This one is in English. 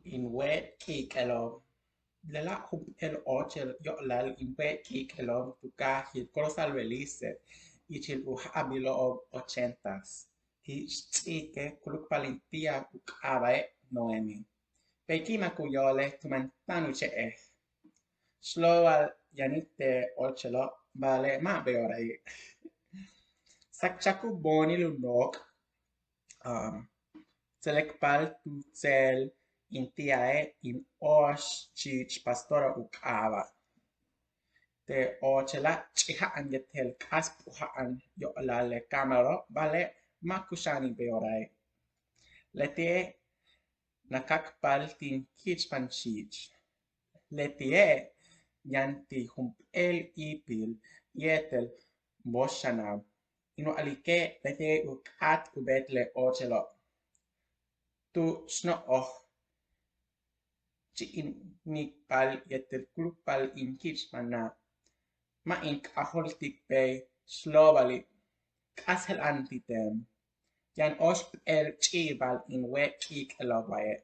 in wet cake elo la hum el ochel yo lal in wet cake elo tu ka hit colosal release ichil u habilo of ochentas hi chike kuluk palintia ku abae noemi Pekima kuyole tumantanu che Slowal yanite ochelo vale ma beorai Sakchaku boni lunok Selekpal tu cel intiae in osh chich pastora ukava. Te ochela chiha angetel kaspuha an yo lale kamero vale makushani beorai. Lete nakakpal tin kich panchich. Letie yanti humpel ipil yetel boshanav. Ino alike lete ukat ubetle ochelo. Tu sno ci in nikpal yetel kulupal in kichmana ma in kaholtik pay slowly kasel antitem yan osp el chibal in wet kik elobaye